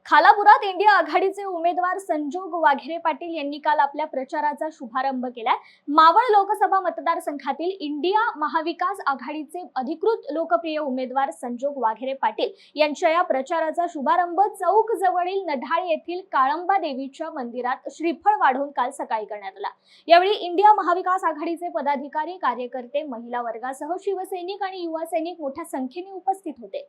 खालापुरात India आघाडीचे उमेदवार संजोग वाघेरे पाटील यांनी काल आपल्या प्रचाराचा शुभारंभ केलाय। मावळ लोकसभा मतदारसंघातील इंडिया महाविकास आघाडीचे अधिकृत लोकप्रिय उमेदवार संजोग वाघेरे पाटील यांच्या या प्रचाराचा शुभारंभ चौक जवळील नढाळ येथील काळंबा देवीच्या मंदिरात श्रीफळ वाढून काल सकाळी करण्यात आला। यावेळी इंडिया महाविकास आघाडीचे पदाधिकारी, कार्यकर्ते, महिला वर्गासह शिवसैनिक आणि युवा सैनिक मोठ्या संख्येने उपस्थित होते।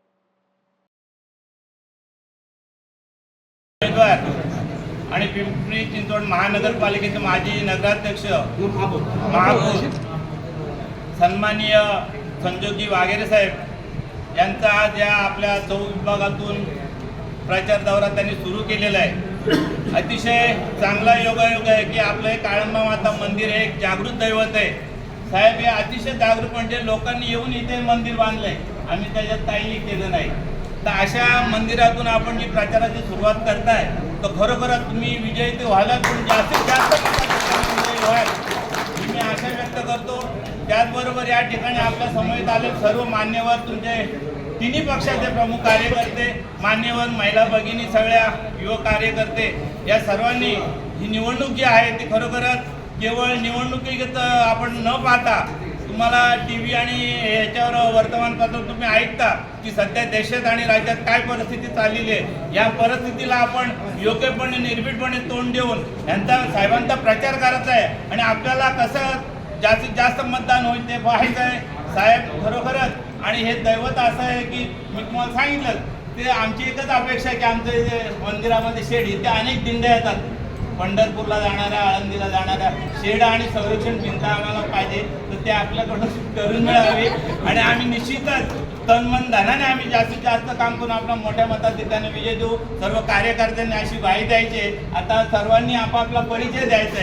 आणि पिंपरी चिंचवड महानगरपालिकेचे माजी नगराध्यक्ष महापौर सन्माननीय संजोगजी वाघेरे साहेब यांचा आज या आपल्या चौ विभागातून प्रचार दौरा त्यांनी सुरू केलेला आहे। अतिशय चांगला योगायोग आहे की आपलं हे काळंबा माता मंदिर हे एक जागृत दैवत आहे। साहेब हे अतिशय जागृत म्हणजे लोकांनी येऊन इथे मंदिर बांधलंय, आम्ही त्याच्यात काहीही केलं नाही। तर अशा मंदिरातून आपण जी प्रचाराची सुरुवात करताय तर खरोखरच तुम्ही विजयी ते व्हायला जास्तीत जास्त मी आशा व्यक्त करतो। त्याचबरोबर या ठिकाणी आपल्या समवेत आले सर्व मान्यवर, तुमचे तिन्ही पक्षाचे प्रमुख कार्यकर्ते, मान्यवर महिला भगिनी, सगळ्या युवक कार्यकर्ते, या सर्वांनी ही निवडणूक जी आहे ती खरोखरच केवळ निवडणुकीत आपण न पाहता तुम्हाला टीव्ही आणि याच्यावर वर्तमानपत्र तुम्ही ऐकता की सध्या देशात आणि राज्यात काय परिस्थिती चाललेली आहे। या परिस्थितीला आपण योग्यपणे निर्भीडपणे तोंड देऊन यांचा साहेबांचा प्रचार करायचा आहे आणि आपल्याला कसं जास्तीत जास्त मतदान होईल ते पाहायचं आहे। साहेब खरोखरच आणि हे दैवत असं आहे की मी तुम्हाला सांगितलं ते आमची एकच अपेक्षा आहे की आमच्या जे मंदिरामध्ये शेड इथे अनेक दिंड्या येतात, पंढरपूरला जाणाऱ्या, आळंदीला जाणाऱ्या शेड आणि संरक्षण भिंत आम्हाला पाहिजे, तर ते आपल्याकडून करून मिळावे आणि आम्ही निश्चितच तनमन धनाने आम्ही जास्तीत जास्त काम करून आपला मोठ्या मताधिक्याने विजय देऊ। सर्व कार्यकर्त्यांनी अशी ग्वाही द्यायची। आता सर्वांनी आपापला परिचय द्यायचा आहे।